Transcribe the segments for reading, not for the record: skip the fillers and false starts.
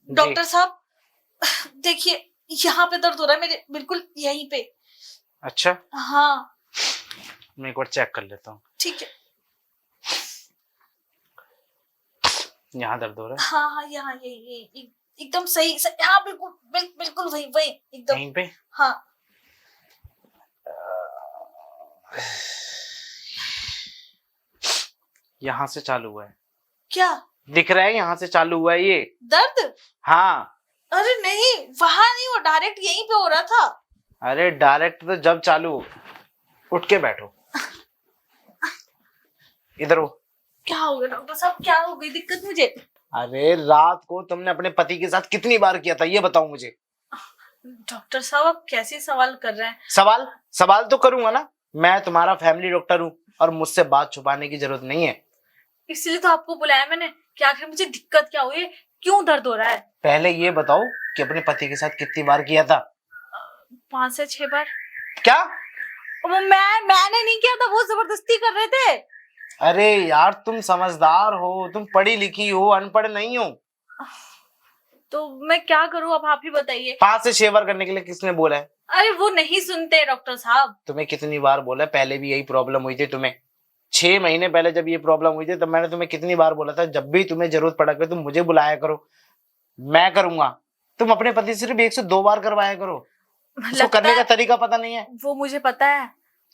Doctor साहब देखिए, यहाँ पे दर्द हो रहा है मेरे, बिल्कुल यहीं पे। अच्छा, हाँ मैं एक बार चेक कर लेता हूँ। ठीक है। यहाँ दर्द हो रहा है? हाँ हाँ, यहाँ ये एकदम सही, हाँ बिल्कुल बिल्कुल वही वही एकदम। यहीं पे? हाँ। यहाँ से चालू हुआ है। क्या दिख रहा है? यहाँ से चालू हुआ है ये दर्द? हाँ। अरे नहीं, वहां नहीं, वो डायरेक्ट यहीं पे हो रहा था। अरे डायरेक्ट तो जब चालू हो। उठ के बैठो, इधर हो। क्या हो गया डॉक्टर साहब, क्या हो गई दिक्कत मुझे? अरे रात को तुमने अपने पति के साथ कितनी बार किया था ये बताओ मुझे। डॉक्टर साहब आप कैसे सवाल कर रहे हैं? सवाल तो करूंगा ना, मैं तुम्हारा फैमिली डॉक्टर हूँ और मुझसे बात छुपाने की जरूरत नहीं है। इसलिए तो आपको बुलाया मैंने कि आखिर मुझे दिक्कत क्या हुई है, क्यों दर्द हो रहा है? पहले ये बताओ कि अपने पति के साथ कितनी बार किया था? 5 से 6 बार। क्या? वो मैंने नहीं किया था, वो जबरदस्ती कर रहे थे। अरे यार तुम समझदार हो, तुम पढ़ी लिखी हो, अनपढ़ नहीं हो। तो मैं क्या करूं, अब आप ही बताइए। 5 से 6 बार करने के लिए किसने बोला है? अरे वो नहीं सुनते डॉक्टर साहब। तुम्हें कितनी बार बोला है? पहले भी यही प्रॉब्लम हुई थी तुम्हें। 6 महीने पहले जब ये प्रॉब्लम हुई थी तब मैंने तुम्हें कितनी बार बोला था, जब भी तुम्हें जरूरत पड़ा कर तुम मुझे बुलाया करो, मैं करूंगा। तुम अपने पति से सिर्फ 1 से 2 बार करवाया करो। उसको करने का तरीका पता नहीं है। वो मुझे पता है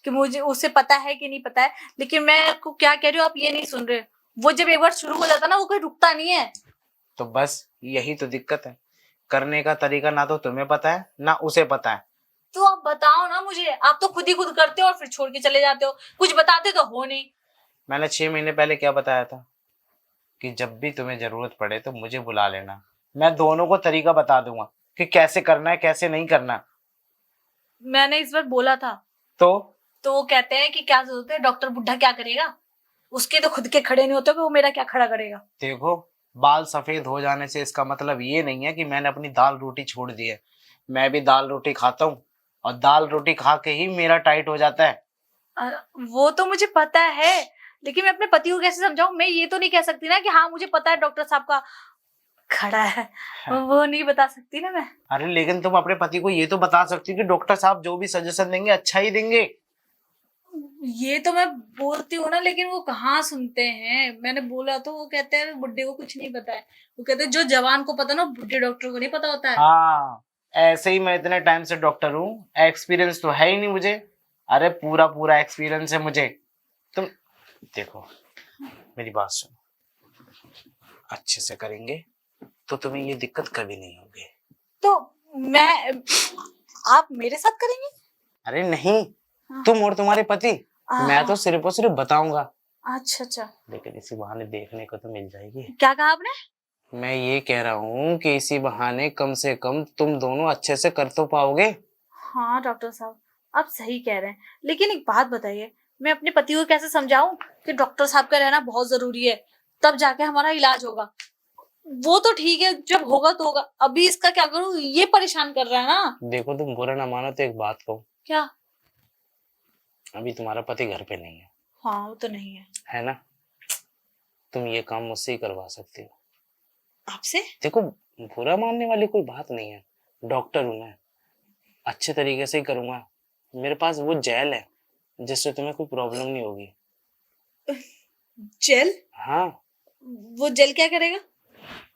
कि मुझे उसे पता है कि नहीं पता है, लेकिन मैं आपको क्या कह रही हूँ आप ये नहीं सुन रहे। वो जब एक बार शुरू हो जाता ना, वो कोई रुकता नहीं है। तो बस यही तो दिक्कत है, करने का तरीका ना तो तुम्हें पता है ना उसे पता है। तो आप बताओ ना मुझे, आप तो खुद ही खुद करते हो और फिर छोड़ के चले जाते हो, कुछ बताते तो हो नहीं। मैंने 6 महीने पहले क्या बताया था कि जब भी तुम्हें जरूरत पड़े तो मुझे बुला लेना, मैं दोनों को तरीका बता दूंगा कि कैसे करना है कैसे नहीं करना। मैंने इस बार बोला था तो वो कहते हैं कि क्या जरूरत है, डॉक्टर बुढ़ा क्या करेगा, उसके तो खुद के खड़े नहीं होते, वो मेरा क्या खड़ा करेगा। देखो, बाल सफेद हो जाने से इसका मतलब ये नहीं है कि मैंने अपनी दाल रोटी छोड़ दी है। मैं भी दाल रोटी खाता हूँ और दाल रोटी खा के ही मेरा टाइट हो जाता है। वो तो मुझे पता है, लेकिन मैं अपने पति को कैसे समझाऊं? मैं ये तो नहीं कह सकती ना कि हाँ मुझे पता है डॉक्टर साहब का खड़ा है, वो नहीं बता सकती ना मैं। अरे लेकिन तुम अपने पति को ये तो बता सकती हो कि डॉक्टर साहब जो भी सजेशन देंगे अच्छा ही देंगे। ये तो मैं बोलती हूँ ना, लेकिन वो कहाँ सुनते हैं। मैंने बोला तो वो कहते हैं बुड्ढे को कुछ नहीं पता है। वो कहते हैं जो जवान को पता ना, बुढ़े डॉक्टर को नहीं पता होता है। हाँ, ऐसे ही मैं इतने टाइम से डॉक्टर हूँ, एक्सपीरियंस तो है ही नहीं मुझे। अरे पूरा पूरा एक्सपीरियंस है मुझे। तुम देखो, मेरी बात सुनो, अच्छे से करेंगे तो तुम्हें ये दिक्कत कभी नहीं होगी। तो आप मेरे साथ करेंगे? अरे नहीं, हाँ। तुम और तुम्हारे पति। मैं तो सिर्फ और सिर्फ बताऊंगा। अच्छा, लेकिन इसी बहाने देखने को तो मिल जाएगी। क्या कहा आपने? मैं ये कह रहा हूँ कि इसी बहाने कम से कम तुम दोनों अच्छे से कर तो पाओगे। हाँ डॉक्टर साहब, आप सही कह रहे हैं, लेकिन एक बात बताइए, मैं अपने पति को कैसे समझाऊं कि डॉक्टर साहब का रहना बहुत जरूरी है, तब जाके हमारा इलाज होगा। वो तो ठीक है, जब होगा तो होगा, अभी इसका क्या करूं, ये परेशान कर रहा है ना। देखो तुम बुरा ना मानो तो एक बात कहूँ। क्या? अभी तुम्हारा पति घर पे नहीं है। हाँ वो तो नहीं है ना? तुम ये काम मुझसे ही करवा सकती हो। आपसे? देखो, बुरा मानने वाली कोई बात नहीं है, डॉक्टर हूँ मैं, अच्छे तरीके से ही करूंगा। मेरे पास वो जेल है जिससे तुम्हें कोई प्रॉब्लम नहीं होगी। जेल? हाँ। वो जेल क्या करेगा?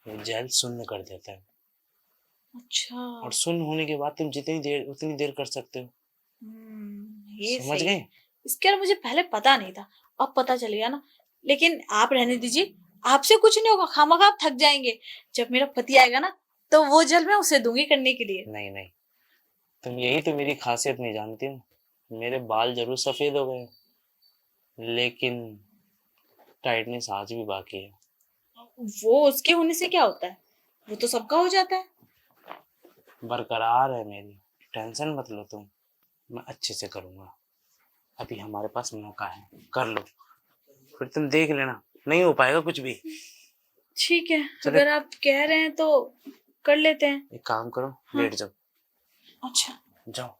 वो जेल शून्य कर देता है। अच्छा। और शून्य होने के बाद तुम जितनी देर उतनी देर कर सकते हो। ये समझ गए? इसके बारे मुझे पहले पता नहीं था, अब पता चल गया ना। लेकिन आप रहने दीजिए, आपसे कुछ नहीं होगा, खामखा आप थक जाएंगे। जब मेरा पति आएगा ना, तो वो जेल मैं उसे दूंगी करने के लिए। नहीं नहीं, तुम यही तो मेरी खासियत नहीं जानती हो। मेरे बाल जरूर सफेद हो गए, लेकिन टाइटनेस आज भी बाकी है। वो उसके होने से क्या होता है, वो तो सबका हो जाता है। बरकरार है मेरी, टेंशन मत लो तुम, मैं अच्छे से करूंगा। अभी हमारे पास मौका है, कर लो, फिर तुम देख लेना, नहीं हो पाएगा कुछ भी। ठीक है, अगर आप कह रहे हैं तो कर लेते हैं। एक काम करो, हाँ। लेट जाओ। अच्छा जाओ।